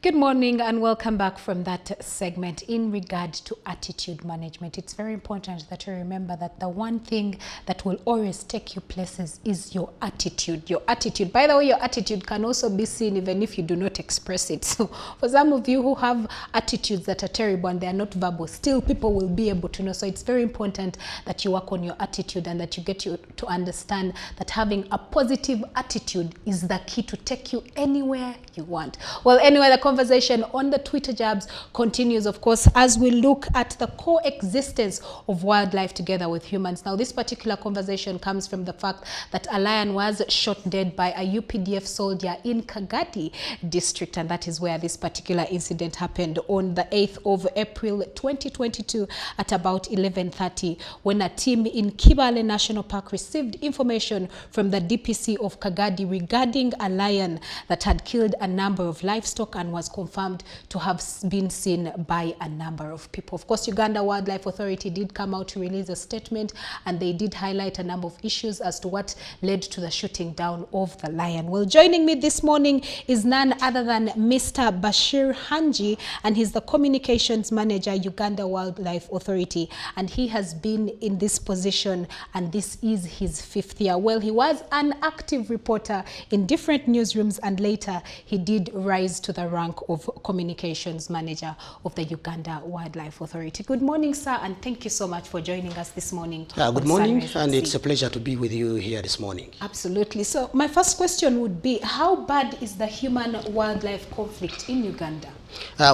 Good morning and welcome back from that segment. In regard to attitude management, it's very important that you remember that the one thing that will always take you places is your attitude. Your attitude. By the way, your attitude can also be seen even if you do not express it. So for some of you who have attitudes that are terrible and they are not verbal, still people will be able to know. So it's very important that you work on your attitude and that you get to understand that having a positive attitude is the key to take you anywhere you want. Well, anyway, the conversation on the Twitter jabs continues, of course, as we look at the coexistence of wildlife together with humans. Now, this particular conversation comes from the fact that a lion was shot dead by a UPDF soldier in Kagadi district, and that is where this particular incident happened on the 8th of April 2022 at about 11:30, when a team in Kibale National Park received information from the DPC of Kagadi regarding a lion that had killed a number of livestock and was confirmed to have been seen by a number of people. Of course, Uganda Wildlife Authority did come out to release a statement, and they did highlight a number of issues as to what led to the shooting down of the lion. Well, joining me this morning is none other than Mr. Bashir Hanji, and he's the communications manager, Uganda Wildlife Authority, and he has been in this position, and this is his 5th year. Well, he was an active reporter in different newsrooms, and later he did rise to the rank of communications manager of the Uganda Wildlife Authority. Good morning, sir, and thank you so much for joining us this morning. Good morning, and it's a pleasure to be with you here this morning. Absolutely. So my first question would be, how bad is the human-wildlife conflict in Uganda?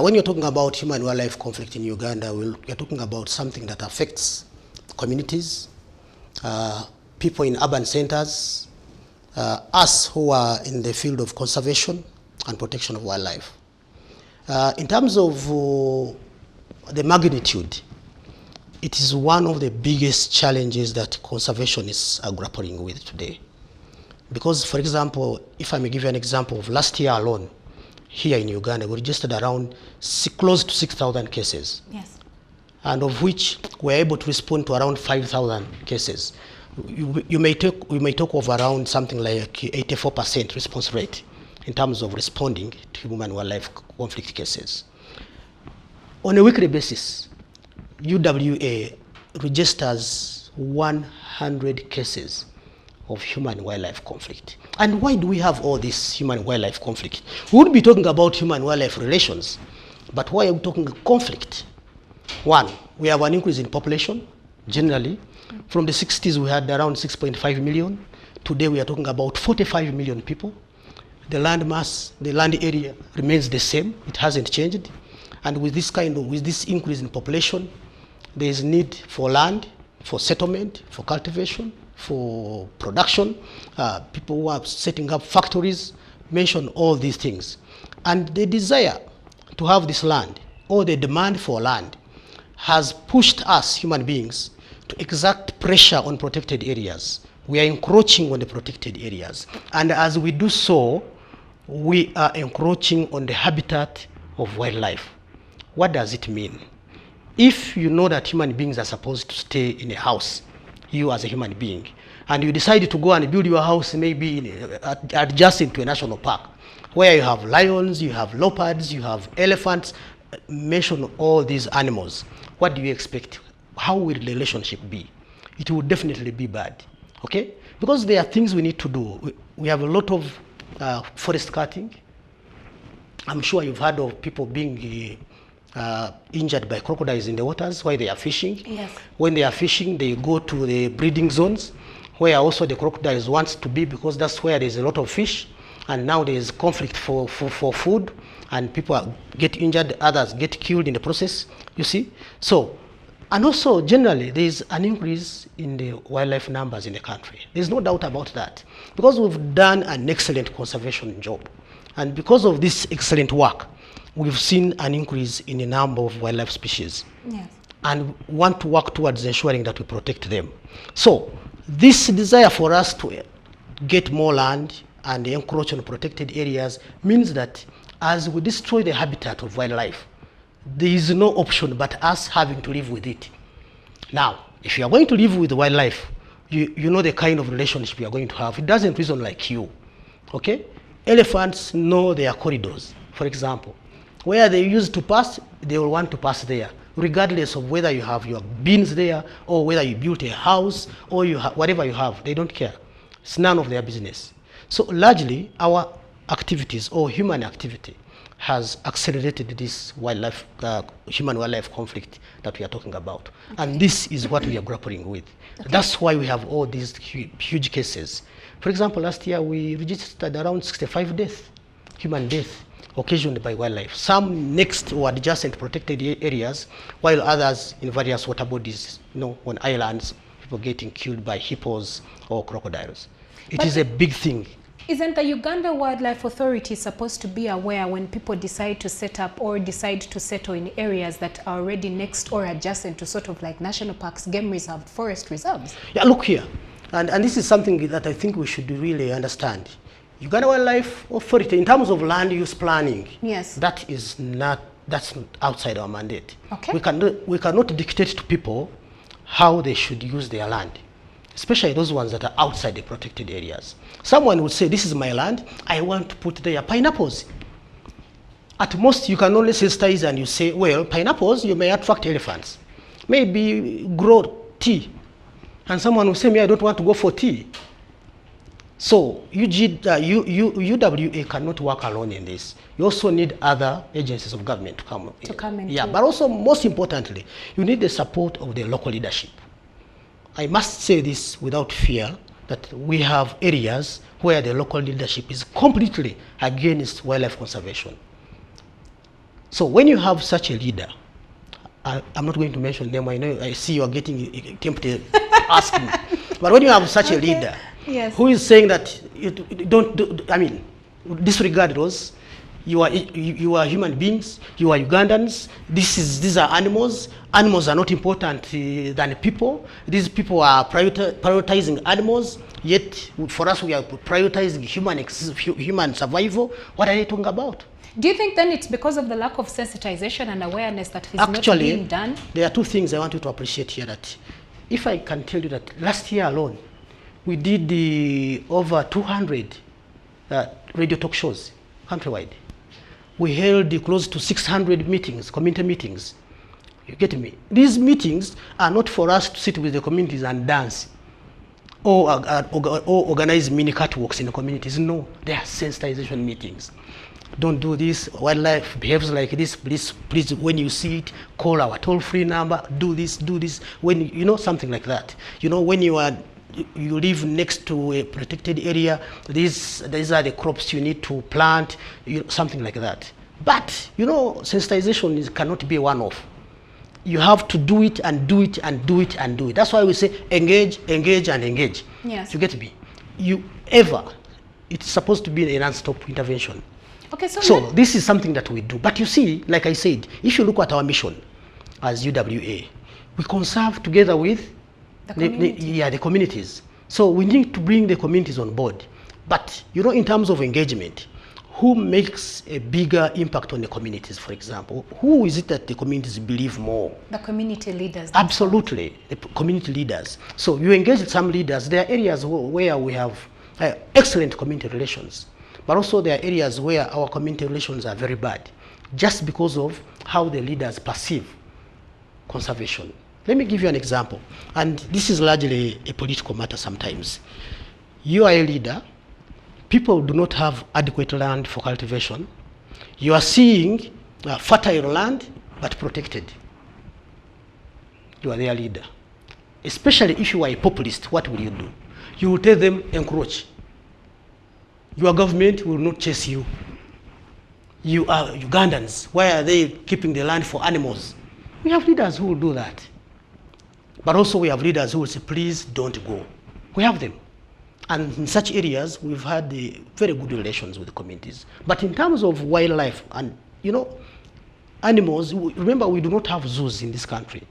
When you're talking about human-wildlife conflict in Uganda, you're talking about something that affects communities, people in urban centers, us who are in the field of conservation and protection of wildlife. In terms of the magnitude, it is one of the biggest challenges that conservationists are grappling with today. Because, for example, if I may give you an example of last year alone, here in Uganda, we registered around close to 6,000 cases. Yes. And of which we're able to respond to around 5,000 cases. You may talk of around something like 84% response rate in terms of responding to human-wildlife conflict cases. On a weekly basis, UWA registers 100 cases of human-wildlife conflict. And why do we have all this human-wildlife conflict? We would be talking about human-wildlife relations, but why are we talking conflict? One, we have an increase in population, generally. From the 60s, we had around 6.5 million. Today, we are talking about 45 million people. The land mass, the land area remains the same. It hasn't changed. And with this increase in population, there is need for land, for settlement, for cultivation, for production. People who are setting up factories, mention all these things. And the desire to have this land, or the demand for land, has pushed us, human beings, to exert pressure on protected areas. We are encroaching on the protected areas. And as we do so, we are encroaching on the habitat of wildlife. What does it mean? If you know that human beings are supposed to stay in a house, you as a human being, and you decide to go and build your house maybe adjacent to a national park, where you have lions, you have leopards, you have elephants, mention all these animals, what do you expect? How will the relationship be? It will definitely be bad, okay? Because there are things we need to do. We have a lot of forest cutting. I'm sure you've heard of people being injured by crocodiles in the waters while they are fishing. Yes. When they are fishing, they go to the breeding zones where also the crocodiles wants to be, because that's where there's a lot of fish. And now there is conflict for food, and people get injured, others get killed in the process, you see? So, and also generally there is an increase in the wildlife numbers in the country. There's no doubt about that, because we've done an excellent conservation job. And because of this excellent work, we've seen an increase in the number of wildlife species. Yes. And want to work towards ensuring that we protect them. So this desire for us to get more land and encroach on protected areas means that as we destroy the habitat of wildlife, there is no option but us having to live with it. Now, if you are going to live with wildlife, you know the kind of relationship you are going to have. It doesn't reason like you, okay? Elephants know their corridors. For example, Where they used to pass, they will want to pass there, regardless of whether you have your bins there or whether you built a house or whatever you have. They don't care. It's none of their business. So largely, our activities or human activity has accelerated this human-wildlife conflict that we are talking about. Okay. And this is what we are grappling with. Okay. That's why we have all these huge cases. For example, last year we registered around 65 deaths, human deaths, occasioned by wildlife. Some next or adjacent protected areas, while others in various water bodies, on islands, people getting killed by hippos or crocodiles. It is a big thing. Isn't the Uganda Wildlife Authority supposed to be aware when people decide to set up or decide to settle in areas that are already next or adjacent to sort of like national parks, game reserves, forest reserves? Yeah, look here. And this is something that I think we should really understand. Uganda Wildlife Authority, in terms of land use planning, yes, that's not outside our mandate. Okay. We cannot dictate to people how they should use their land, especially those ones that are outside the protected areas. Someone would say, this is my land, I want to put there pineapples. At most, you can only sensitize and you say, well, pineapples, you may attract elephants. Maybe grow tea. And someone will say, I don't want to go for tea. So UWA cannot work alone in this. You also need other agencies of government to come in. Yeah, but also, most importantly, you need the support of the local leadership. I must say this without fear, that we have areas where the local leadership is completely against wildlife conservation. So when you have such a leader, I'm not going to mention them, I see you are getting tempted to ask me. But when you have such a leader, yes, who is saying that disregard those, you are human beings, you are Ugandans, these are animals. Animals are not important than people. These people are prioritizing animals, yet for us we are prioritizing human survival. What are they talking about? Do you think then it's because of the lack of sensitization and awareness that is not being done? There are two things I want you to appreciate here. That if I can tell you that last year alone, we did over 200 radio talk shows countrywide. We held close to 600 meetings, community meetings. You get me? These meetings are not for us to sit with the communities and dance or organize mini catwalks in the communities. No, they are sensitization meetings. Don't do this. Wildlife behaves like this. Please, when you see it, call our toll-free number. Do this. When something like that. When you live next to a protected area, these are the crops you need to plant. Something like that. But sensitization cannot be a one-off. You have to do it and do it and do it and do it. That's why we say engage, engage, and engage. Yes. You get me? It's supposed to be a non-stop intervention. Okay, so this is something that we do. But you see, like I said, if you look at our mission as UWA, we conserve together with the communities. So we need to bring the communities on board. But in terms of engagement, who makes a bigger impact on the communities, for example? Who is it that the communities believe more? The community leaders. Absolutely, the community leaders. So you engage some leaders. There are areas where we have excellent community relations, but also there are areas where our community relations are very bad, just because of how the leaders perceive conservation. Let me give you an example, and this is largely a political matter sometimes. You are a leader. People do not have adequate land for cultivation. You are seeing fertile land, but protected. You are their leader. Especially if you are a populist, what will you do? You will tell them, encroach. Your government will not chase you. You are Ugandans. Why are they keeping the land for animals? We have leaders who will do that. But also we have leaders who will say, please don't go. We have them. And in such areas, we've had very good relations with the communities. But in terms of wildlife and, animals, remember we do not have zoos in this country.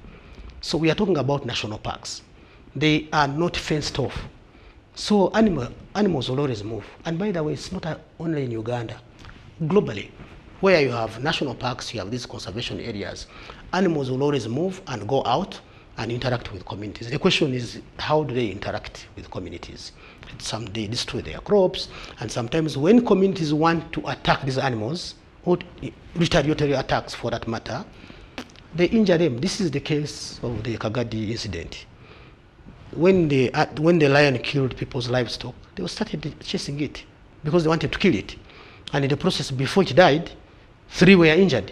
So we are talking about national parks. They are not fenced off. So animals will always move. And by the way, it's not only in Uganda. Globally, where you have national parks, you have these conservation areas, animals will always move and go out and interact with communities. The question is, how do they interact with communities? Some they destroy their crops, and sometimes when communities want to attack these animals or retaliatory attacks for that matter, they injure them. This is the case of the Kagadi incident. When the lion killed people's livestock, they started chasing it because they wanted to kill it. And in the process, before it died, 3 were injured.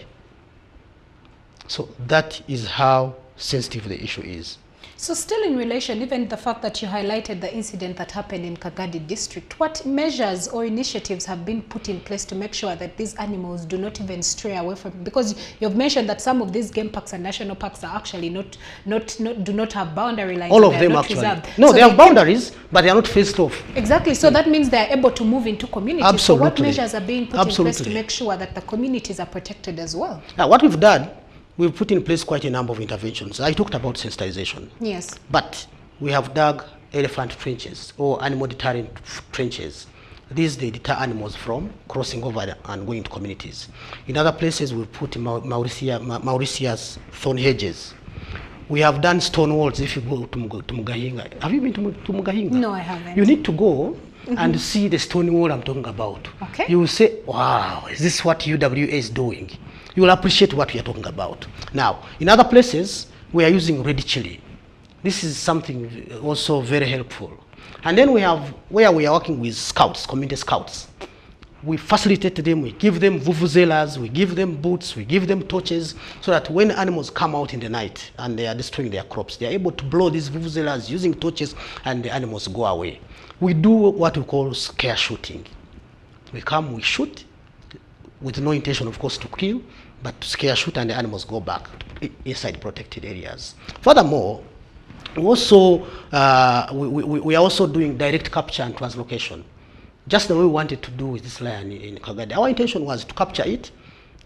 So that is how sensitive the issue is. So still in relation, even the fact that you highlighted the incident that happened in Kagadi district, what measures or initiatives have been put in place to make sure that these animals do not even stray away from, because you've mentioned that some of these game parks and national parks are actually do not have boundary lines. All of them actually. Reserved. No, so they have boundaries, but they are not fenced off. Exactly. So that means they are able to move into communities. Absolutely. So what measures are being put in place to Absolutely. make sure that the communities are protected as well? Now, what we've done, we've put in place quite a number of interventions. I talked about sensitization. Yes. But we have dug elephant trenches or animal deterrent trenches. These they deter animals from crossing over and going to communities. In other places, we put Mauritius thorn hedges. We have done stone walls. If you go to Mugahinga, have you been to Mugahinga? No, I haven't. You need to go and see the stone wall I'm talking about. Okay. You will say, wow, is this what UWA is doing? You will appreciate what we are talking about. Now, in other places, we are using red chili. This is something also very helpful. And then we have where we are working with scouts, community scouts. We facilitate them, we give them vuvuzelas, we give them boots, we give them torches, so that when animals come out in the night and they are destroying their crops, they are able to blow these vuvuzelas using torches and the animals go away. We do what we call scare shooting. We come, we shoot, with no intention, of course, to kill, but to scare shoot and the animals go back inside protected areas. Furthermore, we are also doing direct capture and translocation, just the way we wanted to do with this lion in Kagadi. Our intention was to capture it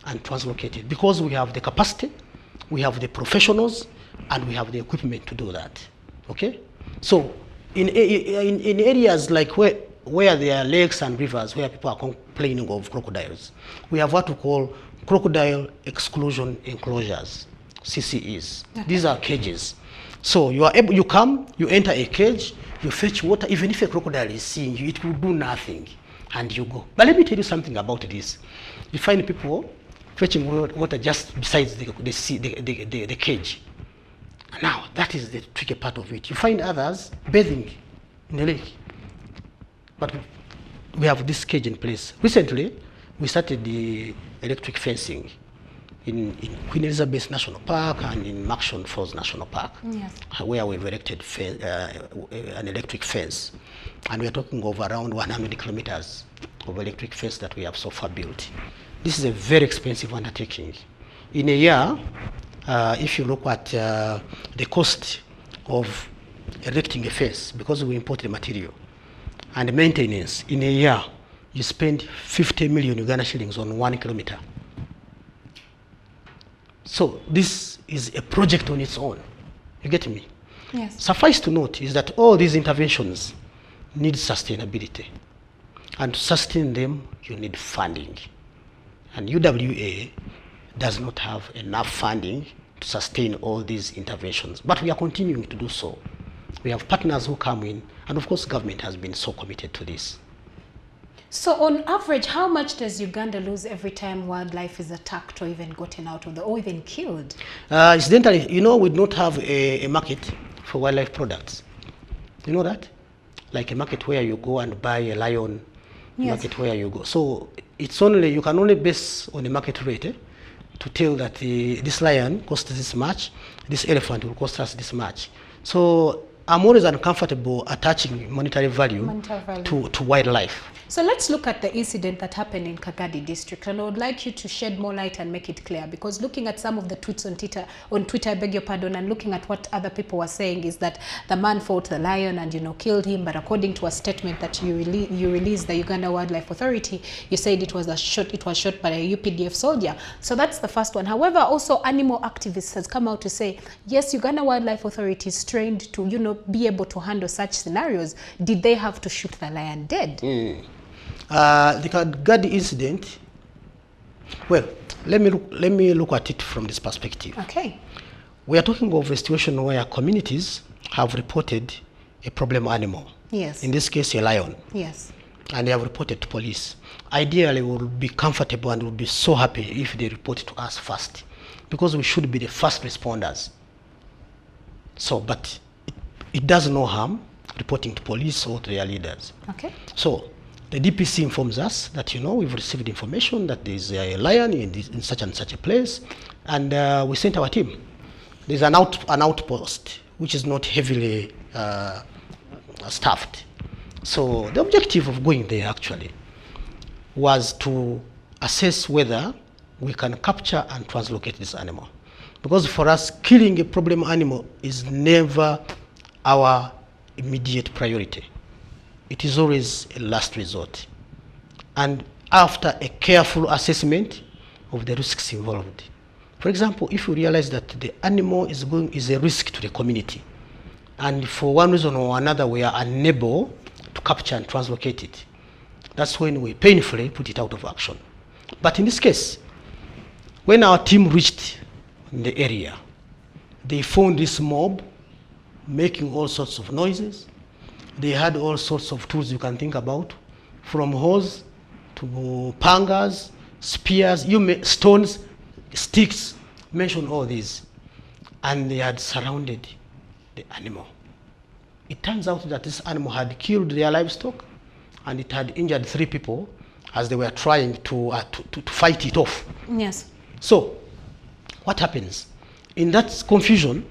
and translocate it because we have the capacity, we have the professionals, and we have the equipment to do that. Okay? So in areas like where there are lakes and rivers where people are complaining of crocodiles, we have what we call crocodile exclusion enclosures, CCEs. Okay. These are cages. So you come, you enter a cage, you fetch water. Even if a crocodile is seeing you, it will do nothing, and you go. But let me tell you something about this. You find people fetching water just besides the cage. Now, that is the tricky part of it. You find others bathing in the lake. But we have this cage in place. Recently, we started the electric fencing in Queen Elizabeth National Park and in Maxon Falls National Park, yes, where we've erected an electric fence. And we're talking of around 100 kilometers of electric fence that we have so far built. This is a very expensive undertaking. In a year, if you look at the cost of erecting a fence, because we import the material, and maintenance, in a year, you spend 50 million Uganda shillings on 1 kilometer. So this is a project on its own. You get me? Yes. Suffice to note is that all these interventions need sustainability. And to sustain them, you need funding. And UWA does not have enough funding to sustain all these interventions. But we are continuing to do so. We have partners who come in, and of course government has been so committed to this. So on average, how much does Uganda lose every time wildlife is attacked or even gotten out of or even killed? Incidentally, we do not have a market for wildlife products. You know that? Like a market where you go and buy a lion, yes, market where you go. So it's only, you can only base on the market rate to tell that this lion costs this much, this elephant will cost us this much. So I'm always uncomfortable attaching monetary value. To wildlife. So let's look at the incident that happened in Kagadi district, and I would like you to shed more light and make it clear, because looking at some of the tweets on Twitter, I beg your pardon, and looking at what other people were saying is that the man fought the lion and killed him, but according to a statement that you released, the Uganda Wildlife Authority, you said it was shot by a UPDF soldier. So that's the first one. However, also animal activists has come out to say, yes, Uganda Wildlife Authority is trained to be able to handle such scenarios. Did they have to shoot the lion dead? The Kagadi incident, well, let me look at it from this perspective. Okay. We are talking of a situation where communities have reported a problem animal. Yes. In this case, a lion. Yes. and they have reported to police. Ideally, we will be comfortable and will be so happy if they report to us first, because we should be the first responders. So, but it does no harm reporting to police or to their leaders. Okay. So, the DPC informs us that, we've received information that there is a lion in such and such a place, and we sent our team. There's an outpost which is not heavily staffed. So the objective of going there actually was to assess whether we can capture and translocate this animal. Because for us, killing a problem animal is never our immediate priority. It is always a last resort. And after a careful assessment of the risks involved. For example, if you realize that the animal is a risk to the community, and for one reason or another we are unable to capture and translocate it, that's when we painfully put it out of action. But in this case, when our team reached the area, they found this mob making all sorts of noises. They had all sorts of tools you can think about, from hose to pangas, spears, stones, sticks, mention all these. And they had surrounded the animal. It turns out that this animal had killed their livestock, and it had injured 3 people as they were trying to fight it off. Yes. So, what happens? In that confusion,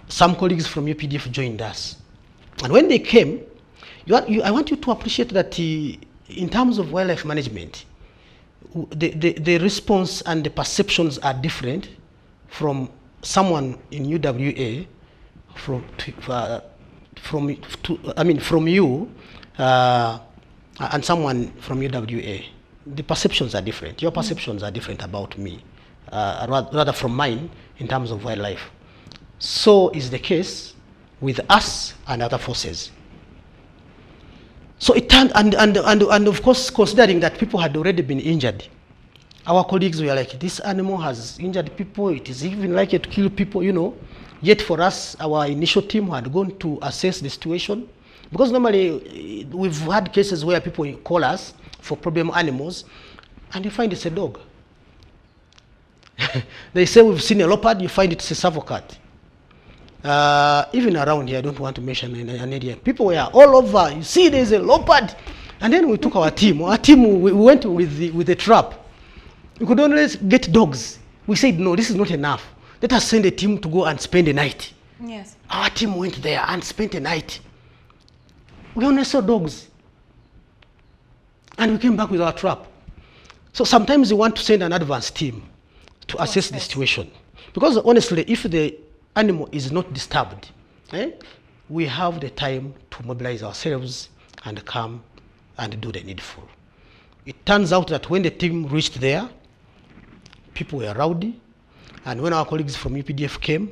some colleagues from UPDF joined us. And when they came, I want you to appreciate that in terms of wildlife management, the response and the perceptions are different from someone in UWA, from you, and someone from UWA. The perceptions are different. Your perceptions are different about me, rather from mine in terms of wildlife. So is the case with us and other forces. So it turned, and of course, considering that people had already been injured, our colleagues were like, this animal has injured people, it is even likely to kill people, Yet for us, our initial team had gone to assess the situation. Because normally, we've had cases where people call us for problem animals, and you find it's a dog. They say we've seen a leopard, you find it's a savo-cat. Even around here, I don't want to mention an area. People were all over. You see, there's a leopard. And then we took our team. We went with the trap. We could only get dogs. We said, no, this is not enough. Let us send a team to go and spend the night. Yes. Our team went there and spent the night. We only saw dogs. And we came back with our trap. So sometimes you want to send an advance team to assess the situation. Because honestly, if the animal is not disturbed, we have the time to mobilize ourselves and come and do the needful. It turns out that when the team reached there, people were rowdy, and when our colleagues from UPDF came,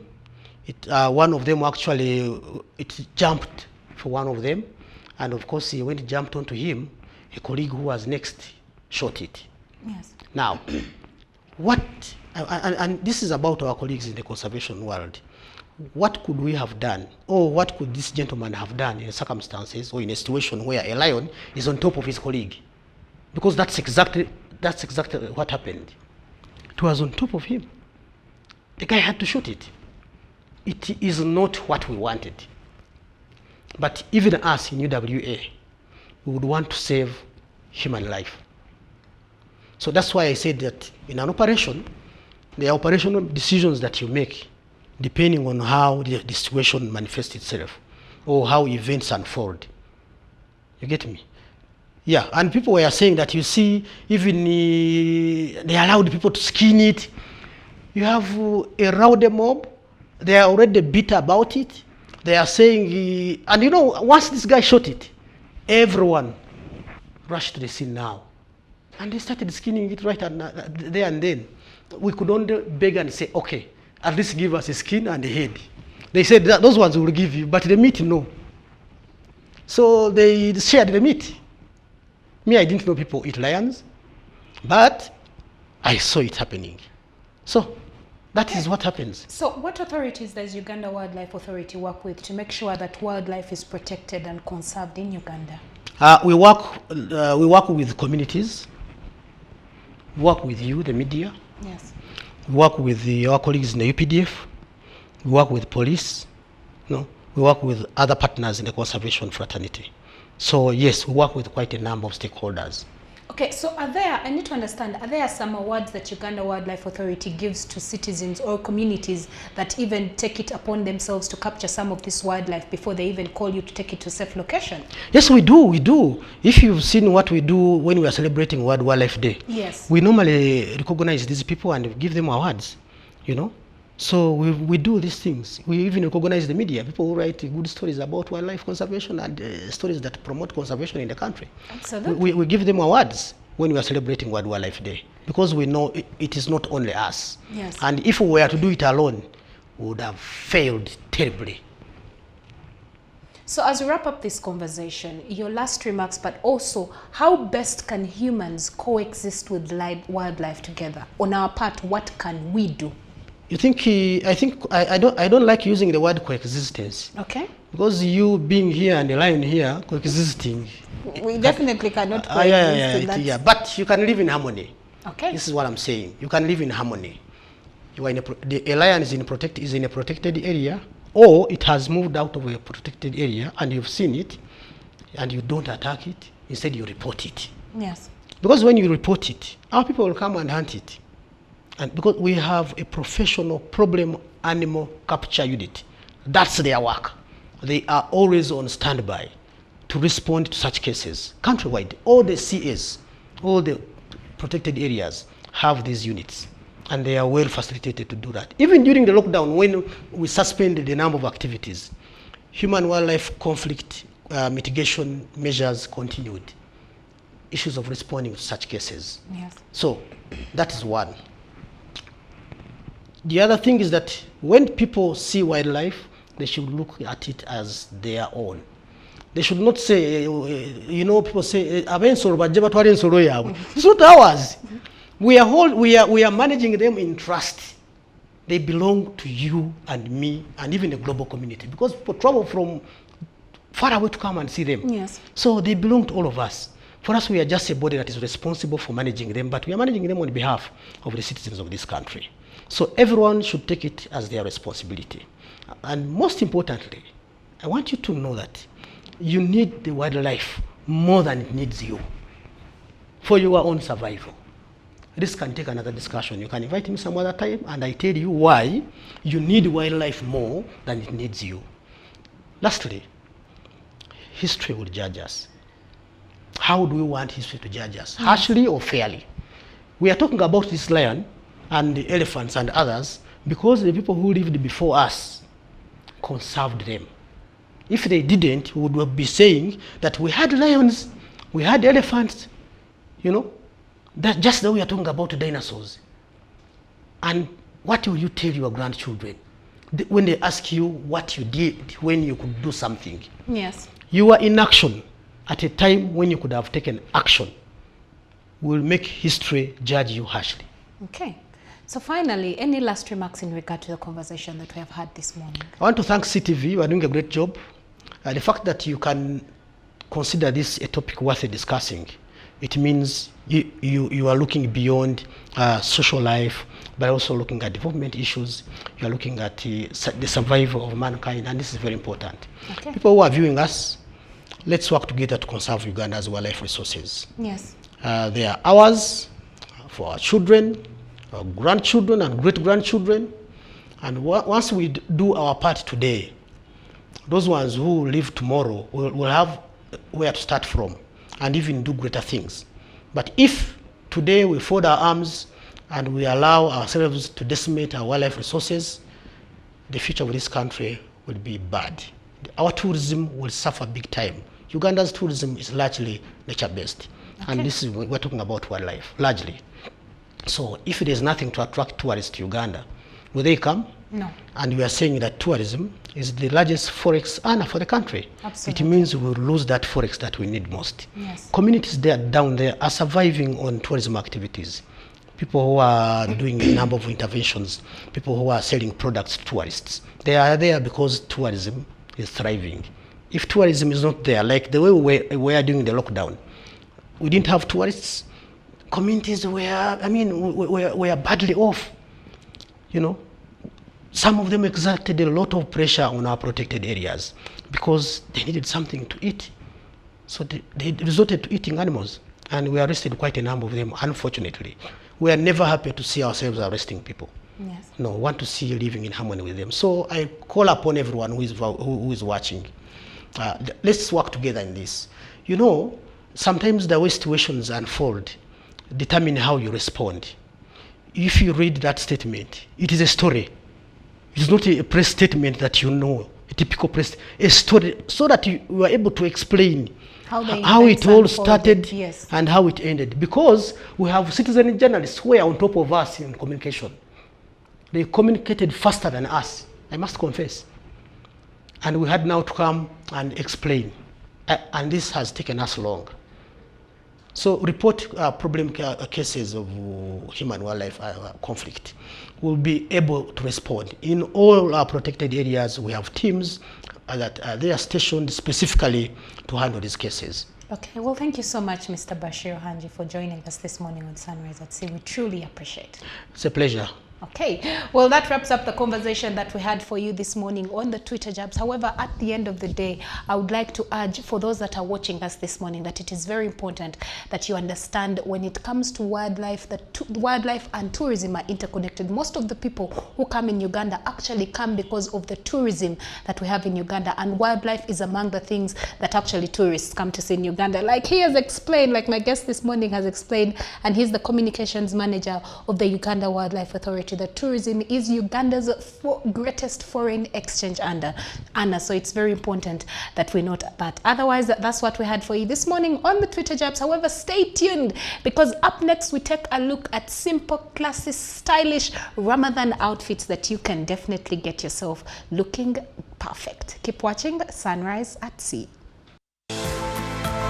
one of them actually, it jumped for one of them, and of course when it jumped onto him, a colleague who was next shot it. Yes. Now, and this is about our colleagues in the conservation world. What could we have done, or what could this gentleman have done in circumstances or in a situation where a lion is on top of his colleague? Because that's exactly what happened. It was on top of him. The guy had to shoot it. It is not what we wanted. But even us in UWA, we would want to save human life. So that's why I said that in an operation, there are operational decisions that you make depending on how the situation manifests itself or how events unfold. You get me? Yeah, and people were saying that, you see, even they allowed people to skin it. You have a rowdy mob. They are already bitter about it. They are saying, and once this guy shot it, everyone rushed to the scene now. And they started skinning it right there and then. We could only beg and say, okay, at least give us a skin and a head. They said that those ones will give you, but the meat, no. So they shared the meat. Me, I didn't know people eat lions, but I saw it happening. So that is what happens. So what authorities does Uganda Wildlife Authority work with to make sure that wildlife is protected and conserved in Uganda? We work with communities, we work with you, the media, Yes. we work with our colleagues in the UPDF, we work with police, we work with other partners in the conservation fraternity. So yes, we work with quite a number of stakeholders. Okay, so I need to understand, are there some awards that Uganda Wildlife Authority gives to citizens or communities that even take it upon themselves to capture some of this wildlife before they even call you to take it to a safe location? Yes, we do. If you've seen what we do when we are celebrating World Wildlife Day, yes, we normally recognize these people and give them awards, So we do these things. We even recognize the media, people who write good stories about wildlife conservation and stories that promote conservation in the country. Absolutely. We give them awards when we are celebrating World Wildlife Day, because we know it is not only us. Yes. And if we were to do it alone, we would have failed terribly. So as we wrap up this conversation, your last remarks, but also how best can humans coexist with wildlife together? On our part, what can we do? I don't like using the word coexistence. Okay. Because you being here and the lion here coexisting. We definitely cannot coexist. Yeah, but you can live in harmony. Okay. This is what I'm saying. You can live in harmony. You are the lion is in a protected area, or it has moved out of a protected area and you've seen it, and you don't attack it. Instead, you report it. Yes. Because when you report it, our people will come and hunt it. And because we have a professional problem animal capture unit, that's their work. They are always on standby to respond to such cases. Countrywide, all the CAs, all the protected areas have these units, and they are well facilitated to do that. Even during the lockdown, when we suspended the number of activities, human-wildlife conflict mitigation measures continued. Issues of responding to such cases. Yes. So that is one. The other thing is that when people see wildlife, they should look at it as their own. They should not say, people say, it's not ours. We are managing them in trust. They belong to you and me and even the global community, because people travel from far away to come and see them. Yes. So they belong to all of us. For us, we are just a body that is responsible for managing them, but we are managing them on behalf of the citizens of this country. So everyone should take it as their responsibility. And most importantly, I want you to know that you need the wildlife more than it needs you for your own survival. This can take another discussion. You can invite me some other time and I tell you why you need wildlife more than it needs you. Lastly, history will judge us. How do we want history to judge us? Harshly or fairly? We are talking about this lion and the elephants and others because the people who lived before us conserved them. If they didn't, we would be saying that we had lions, we had elephants, That's just the way we are talking about dinosaurs. And what will you tell your grandchildren when they ask you what you did when you could do something? Yes. You were in action at a time when you could have taken action. Will make history judge you harshly. Okay. So finally, any last remarks in regard to the conversation that we have had this morning? I want to thank CTV. You are doing a great job. The fact that you can consider this a topic worth discussing, it means you are looking beyond social life, but also looking at development issues. You are looking at the survival of mankind, and this is very important. Okay. People who are viewing us, let's work together to conserve Uganda's wildlife resources. Yes. They are ours, for our children, our grandchildren and great-grandchildren. And once we do our part today, those ones who live tomorrow will have where to start from and even do greater things. But if today we fold our arms and we allow ourselves to decimate our wildlife resources, the future of this country will be bad. Our tourism will suffer big time. Uganda's tourism is largely nature-based. Okay. And this is, we're talking about wildlife, largely. So if there's nothing to attract tourists to Uganda, will they come? No. And we are saying that tourism is the largest forex earner for the country. Absolutely. It means we will lose that forex that we need most. Yes. Communities down there are surviving on tourism activities. People who are doing a number of interventions, people who are selling products to tourists. They are there because tourism is thriving. if tourism is not there, like the way we were during the lockdown, we didn't have tourists. Communities were badly off. You know, some of them exerted a lot of pressure on our protected areas because they needed something to eat. So they resorted to eating animals, and we arrested quite a number of them, unfortunately. We are never happy to see ourselves arresting people. Yes. No, we want to see you living in harmony with them. So I call upon everyone who is watching. Let's work together in this. You know, sometimes the way situations unfold determine how you respond. If you read that statement, it is a story. It is not a press statement that you know, a typical press, a story, so that you are able to explain how it all started, yes, and how it ended. Because we have citizen journalists who are on top of us in communication. They communicated faster than us, I must confess. And we had now to come and explain. And this has taken us long. So report problem cases of human-wildlife conflict. We'll be able to respond. In all our protected areas, we have teams that they are stationed specifically to handle these cases. Okay, well, thank you so much, Mr. Bashir Hanji, for joining us this morning on Sunrise at Sea. We truly appreciate it. It's a pleasure. Okay, well, that wraps up the conversation that we had for you this morning on the Twitter Jabs. However, at the end of the day, I would like to urge for those that are watching us this morning that it is very important that you understand when it comes to wildlife, that wildlife and tourism are interconnected. Most of the people who come in Uganda actually come because of the tourism that we have in Uganda, and wildlife is among the things that actually tourists come to see in Uganda. Like he has explained, like my guest this morning has explained, and he's the communications manager of the Uganda Wildlife Authority, that tourism is Uganda's greatest foreign exchange earner. So it's very important that we note that. Otherwise, that's what we had for you this morning on the Twitter Jabs. However, stay tuned, because up next we take a look at simple, classy, stylish Ramadan outfits that you can definitely get yourself looking perfect. Keep watching Sunrise at Sea.